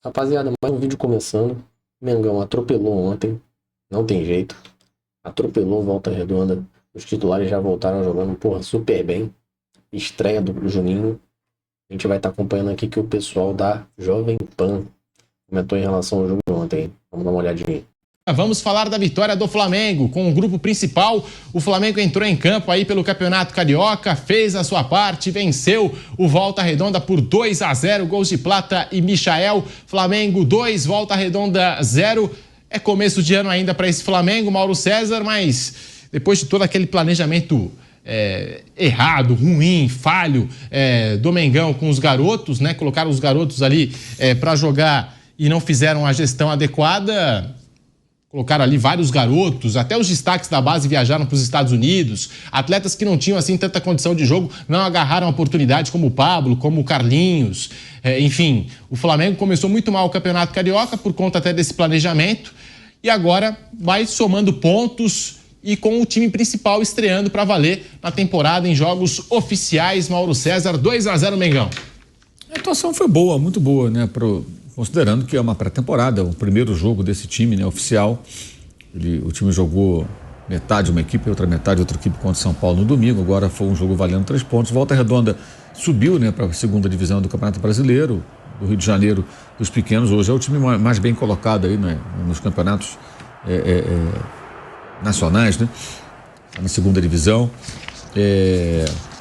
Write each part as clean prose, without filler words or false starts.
Rapaziada, mais um vídeo começando. Mengão atropelou ontem, não tem jeito. Atropelou Volta Redonda. Os titulares já voltaram jogando, porra, super bem. Estreia do Juninho. A gente vai estar acompanhando aqui que o pessoal da Jovem Pan comentou em relação ao jogo de ontem. Vamos dar uma olhadinha. Vamos falar da vitória do Flamengo. Com o grupo principal, o Flamengo entrou em campo aí pelo Campeonato Carioca, fez a sua parte, venceu o Volta Redonda por 2-0, gols de Plata e Michael. Flamengo 2, Volta Redonda 0. É começo de ano ainda para esse Flamengo, Mauro César, mas depois de todo aquele planejamento errado, ruim, falho do Mengão com os garotos, né? Colocaram os garotos ali para jogar e não fizeram a gestão adequada. Colocaram ali vários garotos, até os destaques da base viajaram para os Estados Unidos. Atletas que não tinham assim tanta condição de jogo não agarraram a oportunidade, como o Pablo, como o Carlinhos. Enfim, o Flamengo começou muito mal o Campeonato Carioca por conta até desse planejamento e agora vai somando pontos e com o time principal estreando para valer na temporada em jogos oficiais. Mauro César, 2-0 Mengão. A atuação foi boa, muito boa, né? Considerando que é uma pré-temporada, o primeiro jogo desse time, né, oficial. O time jogou metade uma equipe, outra metade outra equipe contra o São Paulo no domingo. Agora foi um jogo valendo 3 pontos. Volta Redonda subiu, né, para a segunda divisão do Campeonato Brasileiro, do Rio de Janeiro, dos pequenos. Hoje é o time mais bem colocado aí, né, nos campeonatos nacionais, né, na segunda divisão.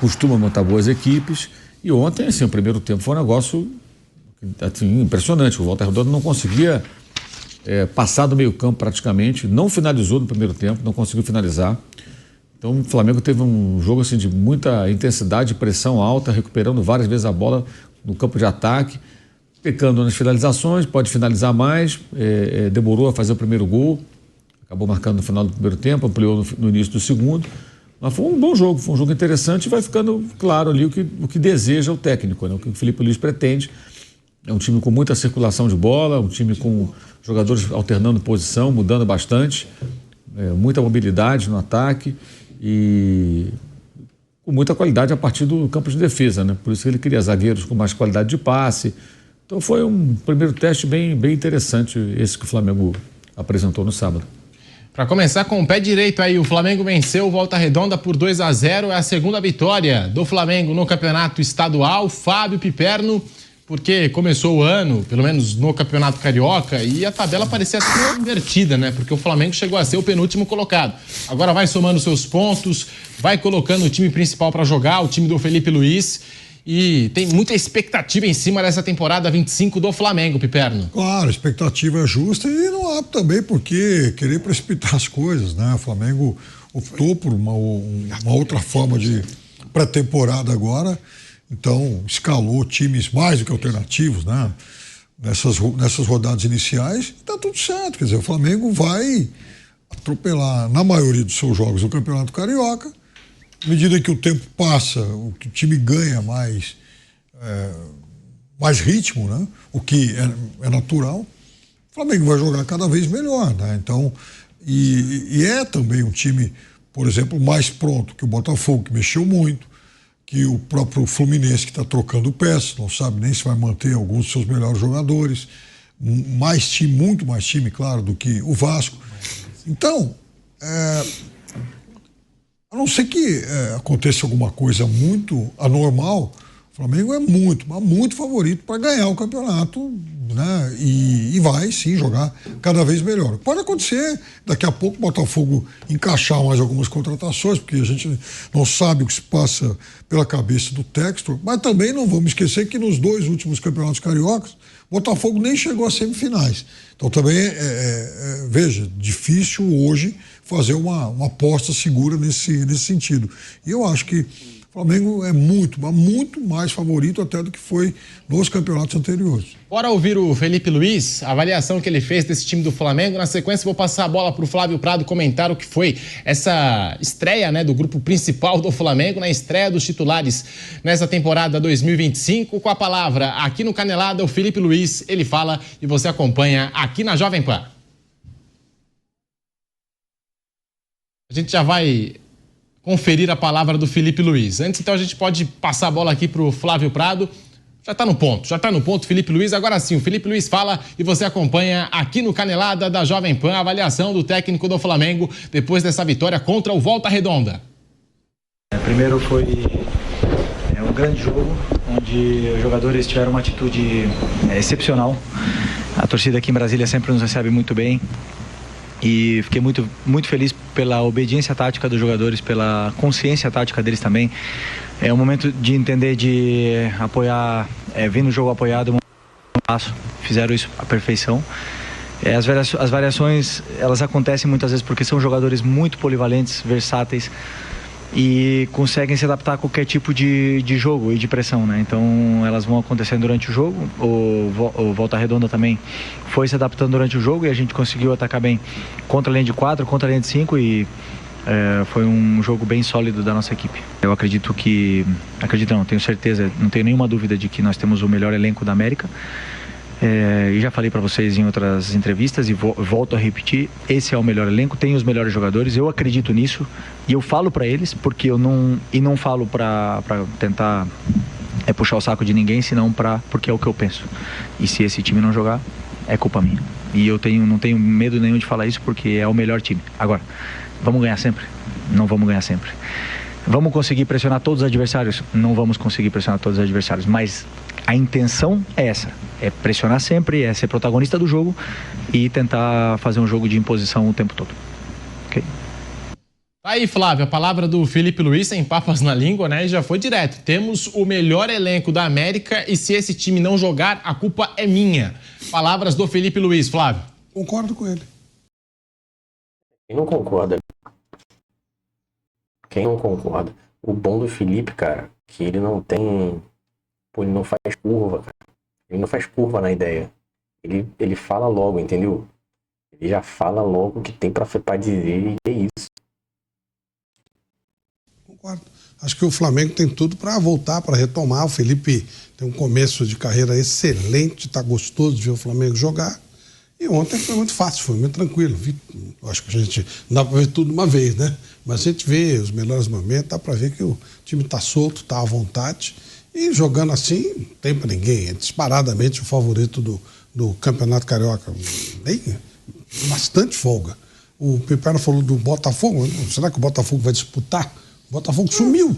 Costuma montar boas equipes. E ontem, assim, o primeiro tempo foi um negócio assim, impressionante. O Volta Redonda não conseguia passar do meio campo praticamente, não finalizou no primeiro tempo, não conseguiu finalizar. Então o Flamengo teve um jogo assim, de muita intensidade, pressão alta, recuperando várias vezes a bola no campo de ataque, pecando nas finalizações, pode finalizar mais, demorou a fazer o primeiro gol, acabou marcando no final do primeiro tempo, ampliou no início do segundo. Mas foi um bom jogo, foi um jogo interessante e vai ficando claro ali o que deseja o técnico, né? O que o Felipe Luiz pretende. É um time com muita circulação de bola, um time com jogadores alternando posição, mudando bastante, muita mobilidade no ataque e com muita qualidade a partir do campo de defesa, né? Por isso que ele queria zagueiros com mais qualidade de passe. Então foi um primeiro teste bem interessante esse que o Flamengo apresentou no sábado. Para começar com o pé direito aí, o Flamengo venceu o Volta Redonda por 2-0, é a segunda vitória do Flamengo no campeonato estadual. Fábio Piperno, porque começou o ano, pelo menos no Campeonato Carioca, e a tabela parecia ser invertida, né? Porque o Flamengo chegou a ser o penúltimo colocado. Agora vai somando seus pontos, vai colocando o time principal para jogar, o time do Felipe Luiz, e tem muita expectativa em cima dessa temporada 25 do Flamengo, Piperno. Claro, a expectativa é justa e não há também por que querer precipitar as coisas, né? O Flamengo optou por uma outra forma de pré-temporada agora. Então, escalou times mais do que alternativos, né? Nessas rodadas iniciais, tá tudo certo. Quer dizer, o Flamengo vai atropelar, na maioria dos seus jogos, o Campeonato Carioca. À medida que o tempo passa, o time ganha mais ritmo, né? O que é natural. O Flamengo vai jogar cada vez melhor, né? Então, e é também um time, por exemplo, mais pronto que o Botafogo, que mexeu muito, que o próprio Fluminense, que está trocando peças, não sabe nem se vai manter alguns dos seus melhores jogadores, mais time, muito mais time, claro, do que o Vasco. Então, a não ser que aconteça alguma coisa muito anormal, o Flamengo é muito favorito para ganhar o campeonato, né? E vai sim jogar cada vez melhor. Pode acontecer daqui a pouco o Botafogo encaixar mais algumas contratações, porque a gente não sabe o que se passa pela cabeça do Textor, mas também não vamos esquecer que nos 2 últimos campeonatos cariocas o Botafogo nem chegou às semifinais. Então também veja, difícil hoje fazer uma aposta segura nesse sentido. E eu acho que o Flamengo é muito mais favorito até do que foi nos campeonatos anteriores. Bora ouvir o Felipe Luiz, a avaliação que ele fez desse time do Flamengo. Na sequência, vou passar a bola para o Flávio Prado comentar o que foi essa estreia, né, do grupo principal do Flamengo, na estreia dos titulares nessa temporada 2025. Com a palavra aqui no Canelada, o Felipe Luiz, ele fala e você acompanha aqui na Jovem Pan. A gente já vai conferir a palavra do Felipe Luiz. Antes, então, a gente pode passar a bola aqui para o Flávio Prado. Já tá no ponto, Felipe Luiz. Agora sim, o Felipe Luiz fala e você acompanha aqui no Canelada da Jovem Pan a avaliação do técnico do Flamengo depois dessa vitória contra o Volta Redonda. Primeiro foi um grande jogo, onde os jogadores tiveram uma atitude excepcional. A torcida aqui em Brasília sempre nos recebe muito bem. E fiquei muito, muito feliz pela obediência tática dos jogadores, pela consciência tática deles também. É um momento de entender, de apoiar, vir no jogo apoiado, fizeram isso à perfeição. As variações, elas acontecem muitas vezes porque são jogadores muito polivalentes, versáteis e conseguem se adaptar a qualquer tipo de jogo e de pressão, né? Então elas vão acontecendo durante o jogo. O Volta Redonda também foi se adaptando durante o jogo e a gente conseguiu atacar bem contra a linha de 4, contra a linha de 5 e foi um jogo bem sólido da nossa equipe. Eu tenho certeza, não tenho nenhuma dúvida de que nós temos o melhor elenco da América. E já falei para vocês em outras entrevistas e volto a repetir, esse é o melhor elenco, tem os melhores jogadores, eu acredito nisso e eu falo para eles, porque não falo para tentar puxar o saco de ninguém, senão porque é o que eu penso. E se esse time não jogar, é culpa minha. E eu não tenho medo nenhum de falar isso, porque é o melhor time. Agora, vamos ganhar sempre? Não vamos ganhar sempre. Vamos conseguir pressionar todos os adversários? Não vamos conseguir pressionar todos os adversários, mas a intenção é essa, é pressionar sempre, é ser protagonista do jogo e tentar fazer um jogo de imposição o tempo todo. Ok? Aí, Flávio, a palavra do Felipe Luiz sem papas na língua, né? E já foi direto. Temos o melhor elenco da América e se esse time não jogar, a culpa é minha. Palavras do Felipe Luiz, Flávio. Concordo com ele. Quem não concorda? Quem não concorda? O bom do Felipe, cara, que ele não tem... Pô, ele não faz curva, cara. Ele não faz curva na ideia. Ele fala logo, entendeu? Ele já fala logo o que tem pra dizer e é isso. Concordo. Acho que o Flamengo tem tudo para voltar, para retomar. O Felipe tem um começo de carreira excelente, tá gostoso de ver o Flamengo jogar. E ontem foi muito fácil, foi muito tranquilo. Acho que a gente não dá para ver tudo de uma vez, né? Mas a gente vê os melhores momentos, dá para ver que o time tá solto, tá à vontade. E jogando assim, não tem para ninguém. É disparadamente o favorito do Campeonato Carioca. Bem, bastante folga. O Pipera falou do Botafogo. Será que o Botafogo vai disputar? O Botafogo sumiu. O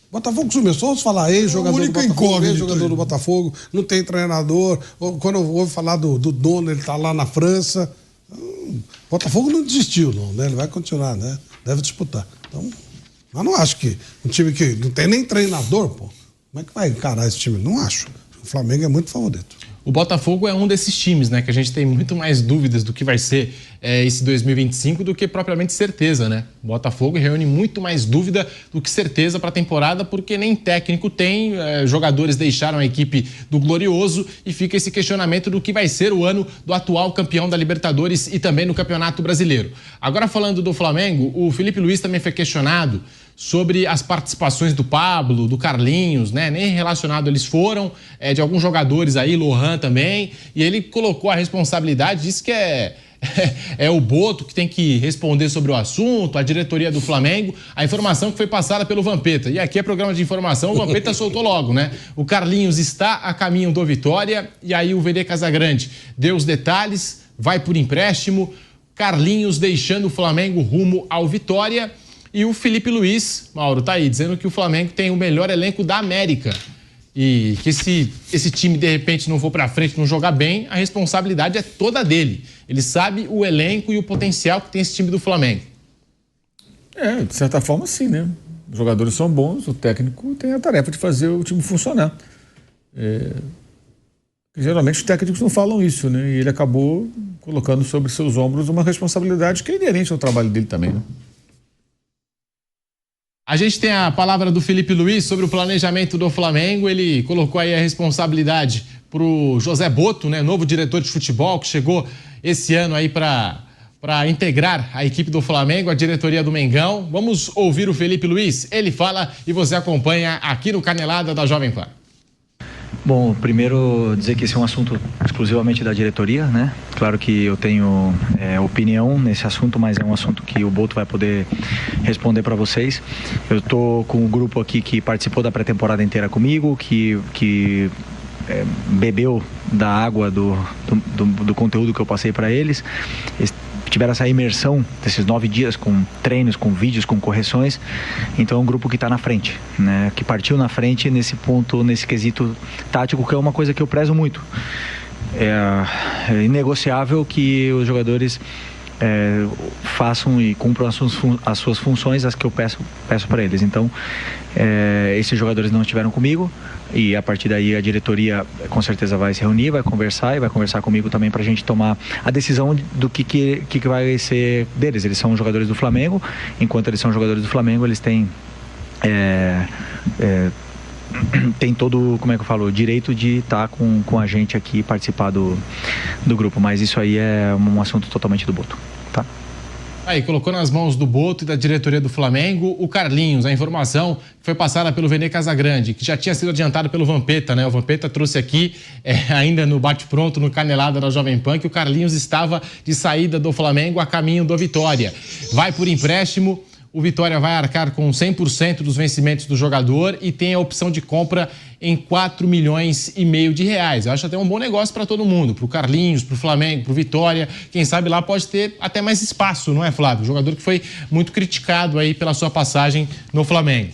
Botafogo sumiu. Só ouço falar, ex-jogador do Botafogo, ex-jogador do Botafogo, não tem treinador. Quando eu ouço falar do dono, ele está lá na França. O Botafogo não desistiu, não, né? Ele vai continuar, né? Deve disputar. Então, eu não acho que um time que não tem nem treinador, pô. Como é que vai encarar esse time? Não acho. O Flamengo é muito favorito. O Botafogo é um desses times, né? Que a gente tem muito mais dúvidas do que vai ser esse 2025 do que propriamente certeza, né? O Botafogo reúne muito mais dúvida do que certeza para a temporada, porque nem técnico tem, jogadores deixaram a equipe do Glorioso e fica esse questionamento do que vai ser o ano do atual campeão da Libertadores e também no Campeonato Brasileiro. Agora, falando do Flamengo, o Felipe Luiz também foi questionado sobre as participações do Pablo, do Carlinhos, né? Nem relacionado eles foram, de alguns jogadores aí, Lohan também, e ele colocou a responsabilidade, disse que é o Boto que tem que responder sobre o assunto, a diretoria do Flamengo, a informação que foi passada pelo Vampeta. E aqui é programa de informação, o Vampeta soltou logo, né? O Carlinhos está a caminho do Vitória, e aí o VD Casagrande deu os detalhes, vai por empréstimo, Carlinhos deixando o Flamengo rumo ao Vitória. E o Felipe Luiz, Mauro, tá aí, dizendo que o Flamengo tem o melhor elenco da América. E que se esse time, de repente, não for pra frente, não jogar bem, a responsabilidade é toda dele. Ele sabe o elenco e o potencial que tem esse time do Flamengo. De certa forma, sim, né? Os jogadores são bons, o técnico tem a tarefa de fazer o time funcionar. Geralmente os técnicos não falam isso, né? E ele acabou colocando sobre seus ombros uma responsabilidade que é inerente ao trabalho dele também, né? A gente tem a palavra do Felipe Luiz sobre o planejamento do Flamengo. Ele colocou aí a responsabilidade pro José Boto, né, novo diretor de futebol, que chegou esse ano aí para integrar a equipe do Flamengo, a diretoria do Mengão. Vamos ouvir o Felipe Luiz. Ele fala e você acompanha aqui no Canelada da Jovem Pan. Bom, primeiro dizer que esse é um assunto exclusivamente da diretoria, né? Claro que eu tenho opinião nesse assunto, mas é um assunto que o Boto vai poder responder para vocês. Eu estou com um grupo aqui que participou da pré-temporada inteira comigo, que bebeu da água do conteúdo que eu passei para eles. Eles tiveram essa imersão desses 9 dias com treinos, com vídeos, com correções. Então é um grupo que está na frente, né? Que partiu na frente nesse ponto, nesse quesito tático, que é uma coisa que eu prezo muito. É inegociável que os jogadores façam e cumpram as suas funções, as que eu peço para eles. Então esses jogadores não estiveram comigo, e a partir daí a diretoria com certeza vai se reunir, vai conversar e vai conversar comigo também para a gente tomar a decisão do que vai ser deles. Eles são jogadores do Flamengo, enquanto eles são jogadores do Flamengo, eles têm tem todo, como é que eu falo, o direito de estar com a gente aqui, participar do grupo, mas isso aí é um assunto totalmente do Boto, tá? Aí, colocou nas mãos do Boto e da diretoria do Flamengo o Carlinhos, a informação que foi passada pelo Vene Casagrande, que já tinha sido adiantado pelo Vampeta, né? O Vampeta trouxe aqui, ainda no bate-pronto, no Canelada da Jovem Pan, que o Carlinhos estava de saída do Flamengo a caminho do Vitória. Vai por empréstimo. O Vitória vai arcar com 100% dos vencimentos do jogador e tem a opção de compra em 4,5 milhões de reais. Eu acho até um bom negócio para todo mundo, para o Carlinhos, para o Flamengo, para o Vitória. Quem sabe lá pode ter até mais espaço, não é, Flávio? Um jogador que foi muito criticado aí pela sua passagem no Flamengo.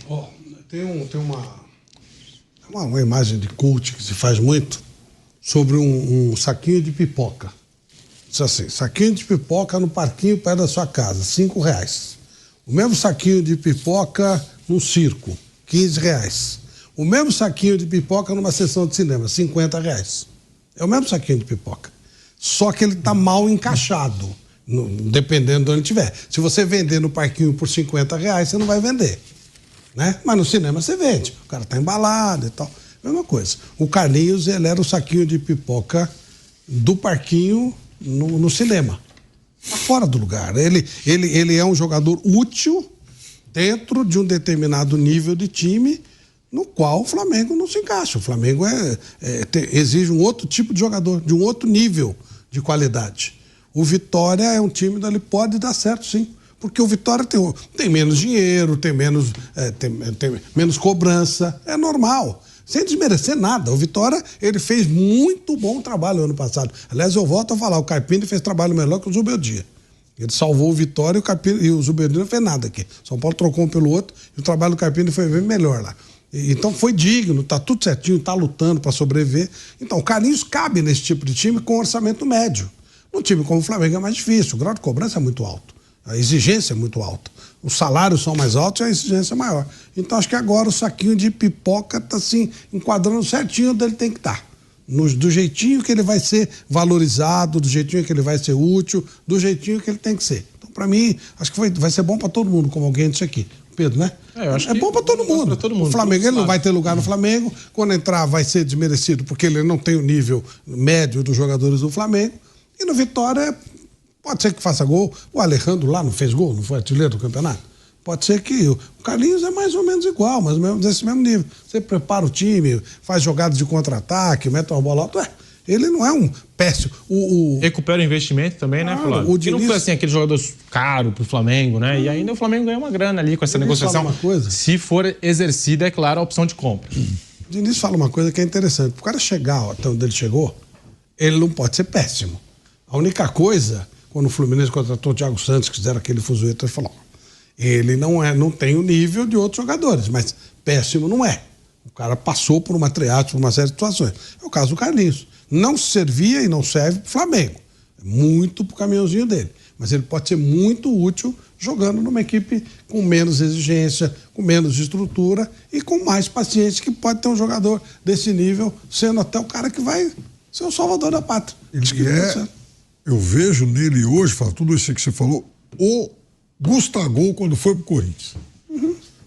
Tem uma imagem de cult que se faz muito sobre um saquinho de pipoca. Diz assim, saquinho de pipoca no parquinho perto da sua casa, R$5. O mesmo saquinho de pipoca no circo, R$15. O mesmo saquinho de pipoca numa sessão de cinema, R$50. É o mesmo saquinho de pipoca. Só que ele está mal encaixado, dependendo de onde estiver. Se você vender no parquinho por R$50, você não vai vender, né? Mas no cinema você vende. O cara está embalado e tal. Mesma coisa. O Carlinhos, ele era o saquinho de pipoca do parquinho no cinema. Está fora do lugar. Ele é um jogador útil dentro de um determinado nível de time no qual o Flamengo não se encaixa. O Flamengo exige um outro tipo de jogador, de um outro nível de qualidade. O Vitória é um time que ele pode dar certo, sim. Porque o Vitória tem menos dinheiro, tem menos cobrança. É normal. Sem desmerecer nada. O Vitória, ele fez muito bom trabalho ano passado. Aliás, eu volto a falar, o Carpini fez trabalho melhor que o Zubeldia. Ele salvou o Vitória e o Zubeldia não fez nada aqui. São Paulo trocou um pelo outro e o trabalho do Carpini foi bem melhor lá. Então foi digno, tá tudo certinho, tá lutando para sobreviver. Então o Carlinhos cabe nesse tipo de time com orçamento médio. Num time como o Flamengo é mais difícil, o grau de cobrança é muito alto, a exigência é muito alta. Os salários são mais altos e a exigência é maior. Então acho que agora o saquinho de pipoca está assim, enquadrando certinho onde ele tem que estar. Do jeitinho que ele vai ser valorizado, do jeitinho que ele vai ser útil, do jeitinho que ele tem que ser. Então, para mim, acho que vai ser bom para todo mundo, como alguém disse aqui. Pedro, né? É bom para todo mundo. O Flamengo, ele não vai ter lugar no Flamengo. Quando entrar, vai ser desmerecido, porque ele não tem o nível médio dos jogadores do Flamengo. E no Vitória, pode ser que faça gol. O Alejandro lá não fez gol, não foi artilheiro do campeonato. Pode ser que o Carlinhos é mais ou menos igual, mais ou menos desse mesmo nível. Você prepara o time, faz jogadas de contra-ataque, mete uma bola alta. Ele não é um péssimo. Recupera o investimento também, né, Flávio? O Diniz... não foi assim aquele jogador caro pro Flamengo, né? E ainda o Flamengo ganhou uma grana ali com essa negociação. Uma coisa. Se for exercida, é claro, a opção de compra. O Diniz fala uma coisa que é interessante. Para o cara chegar até onde ele chegou, ele não pode ser péssimo. A única coisa, quando o Fluminense contratou o Thiago Santos, que fizeram aquele fuzueto, ele falou: ele não tem o nível de outros jogadores, mas péssimo não é. O cara passou por uma triagem, por uma série de situações. É o caso do Carlinhos. Não servia e não serve pro Flamengo. É muito pro caminhãozinho dele. Mas ele pode ser muito útil jogando numa equipe com menos exigência, com menos estrutura e com mais paciência, que pode ter um jogador desse nível, sendo até o cara que vai ser o salvador da pátria. Eu vejo nele hoje, tudo isso que você falou, o Gustavo quando foi pro Corinthians.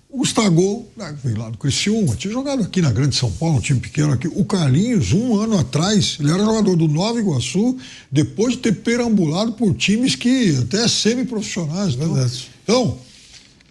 O Gustavo veio lá do Criciúma, tinha jogado aqui na Grande São Paulo, um time pequeno aqui. O Carlinhos, um ano atrás, ele era jogador do Nova Iguaçu, depois de ter perambulado por times que até semi-profissionais, né? Então,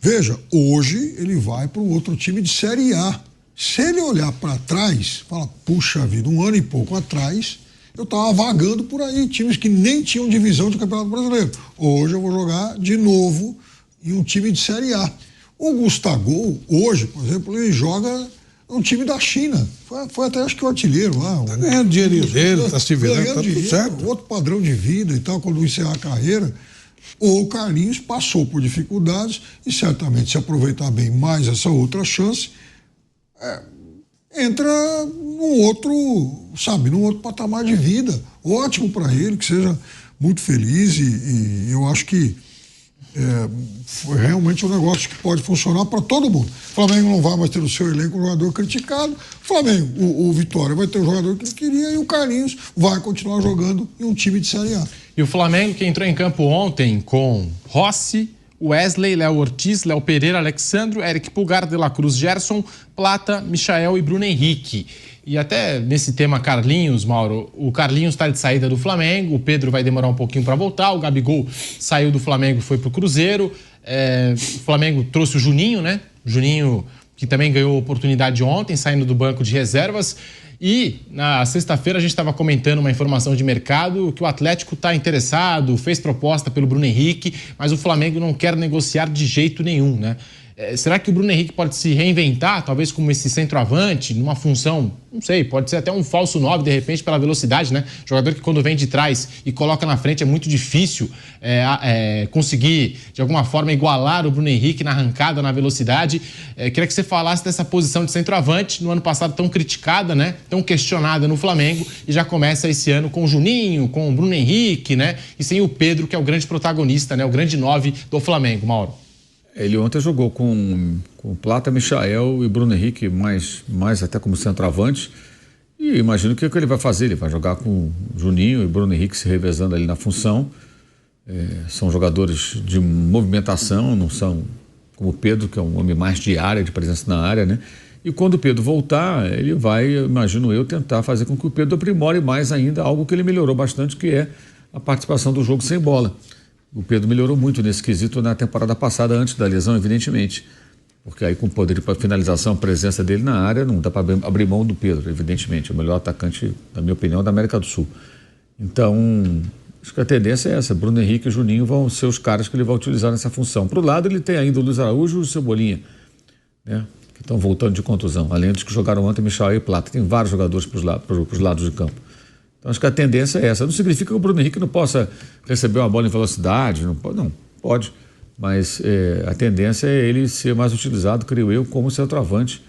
veja, hoje ele vai para um outro time de Série A. Se ele olhar para trás, fala, puxa vida, um ano e pouco atrás, eu estava vagando por aí, times que nem tinham divisão de Campeonato Brasileiro. Hoje eu vou jogar de novo em um time de Série A. O Gustavo, hoje, por exemplo, ele joga um time da China. Foi até acho que o artilheiro lá. Tá ganhando dinheirinho dele, tá se virando, tá tudo certo. Outro padrão de vida e tal, quando encerrar a carreira. O Carlinhos passou por dificuldades e certamente se aproveitar bem mais essa outra chance, entra num outro patamar de vida. Ótimo para ele, que seja muito feliz e eu acho que foi realmente um negócio que pode funcionar para todo mundo. O Flamengo não vai mais ter o seu elenco um jogador criticado. O Flamengo, o Vitória vai ter o jogador que ele queria e o Carlinhos vai continuar jogando em um time de Série A. E o Flamengo que entrou em campo ontem com Rossi, Wesley, Léo Ortiz, Léo Pereira, Alexandro, Eric Pulgar, De La Cruz, Gerson, Plata, Michael e Bruno Henrique. E até nesse tema Carlinhos, Mauro, o Carlinhos está de saída do Flamengo, o Pedro vai demorar um pouquinho para voltar, o Gabigol saiu do Flamengo e foi pro Cruzeiro, o Flamengo trouxe o Juninho, né? Juninho que também ganhou oportunidade ontem, saindo do banco de reservas. E na sexta-feira a gente estava comentando uma informação de mercado que o Atlético está interessado, fez proposta pelo Bruno Henrique, mas o Flamengo não quer negociar de jeito nenhum, né? Será que o Bruno Henrique pode se reinventar, talvez como esse centroavante, numa função, não sei, pode ser até um falso 9, de repente, pela velocidade, né? Jogador que quando vem de trás e coloca na frente é muito difícil conseguir, de alguma forma, igualar o Bruno Henrique na arrancada, na velocidade. Queria que você falasse dessa posição de centroavante, no ano passado tão criticada, né? Tão questionada no Flamengo, e já começa esse ano com o Juninho, com o Bruno Henrique, né? E sem o Pedro, que é o grande protagonista, né? O grande 9 do Flamengo, Mauro. Ele ontem jogou com Plata, Michael e Bruno Henrique, mais até como centroavante. E imagino o que ele vai fazer. Ele vai jogar com Juninho e Bruno Henrique se revezando ali na função. São jogadores de movimentação, não são como o Pedro, que é um homem mais de área, de presença na área, né? E quando o Pedro voltar, ele vai, imagino eu, tentar fazer com que o Pedro aprimore mais ainda algo que ele melhorou bastante, que é a participação do jogo sem bola. O Pedro melhorou muito nesse quesito na temporada passada, antes da lesão, evidentemente. Porque aí com o poder para finalização, a presença dele na área, não dá para abrir mão do Pedro, evidentemente. É o melhor atacante, na minha opinião, da América do Sul. Então, acho que a tendência é essa. Bruno Henrique e Juninho vão ser os caras que ele vai utilizar nessa função. Para o lado, ele tem ainda o Luiz Araújo e o Cebolinha, né? Que estão voltando de contusão. Além dos que jogaram ontem, Michael e Plata. Tem vários jogadores para os lados de campo. Então, acho que a tendência é essa. Não significa que o Bruno Henrique não possa receber uma bola em velocidade, não pode. Mas a tendência é ele ser mais utilizado, creio eu, como centroavante.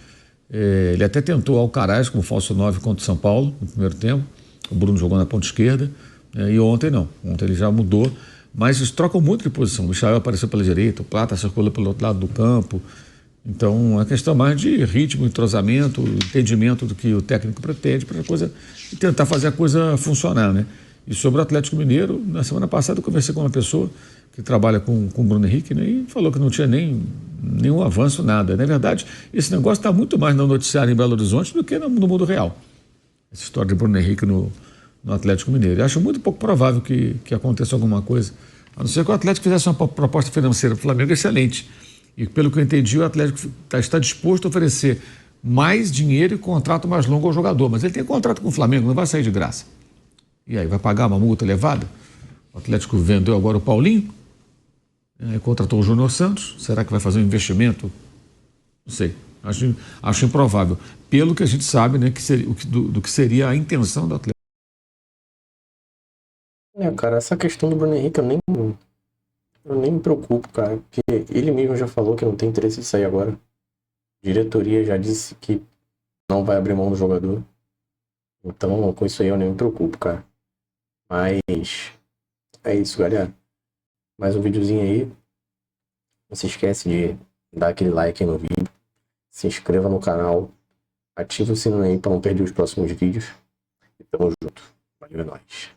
Ele até tentou Alcaraz como falso 9 contra o São Paulo no primeiro tempo. O Bruno jogou na ponta esquerda. E ontem não. Ontem ele já mudou. Mas eles trocam muito de posição. O Michael apareceu pela direita, o Plata circulou pelo outro lado do campo. Então, é questão mais de ritmo, entrosamento, entendimento do que o técnico pretende para a coisa e tentar fazer a coisa funcionar, né? E sobre o Atlético Mineiro, na semana passada eu conversei com uma pessoa que trabalha com o Bruno Henrique, né, e falou que não tinha nenhum avanço, nada. Na verdade, esse negócio está muito mais no noticiário em Belo Horizonte do que no mundo real. Essa história de Bruno Henrique no Atlético Mineiro. Eu acho muito pouco provável que aconteça alguma coisa, a não ser que o Atlético fizesse uma proposta financeira para o Flamengo excelente. E pelo que eu entendi, o Atlético está disposto a oferecer mais dinheiro e contrato mais longo ao jogador. Mas ele tem contrato com o Flamengo, não vai sair de graça. E aí, vai pagar uma multa elevada? O Atlético vendeu agora o Paulinho, contratou o Júnior Santos. Será que vai fazer um investimento? Não sei. Acho improvável. Pelo que a gente sabe, né, do que seria a intenção do Atlético. Cara, essa questão do Bruno Henrique eu nem me preocupo, cara, porque ele mesmo já falou que não tem interesse de sair agora. A diretoria já disse que não vai abrir mão do jogador. Então, com isso aí eu nem me preocupo, cara. Mas é isso, galera. Mais um videozinho aí. Não se esquece de dar aquele like aí no vídeo. Se inscreva no canal. Ative o sininho aí para não perder os próximos vídeos. E tamo junto. Valeu, é nóis.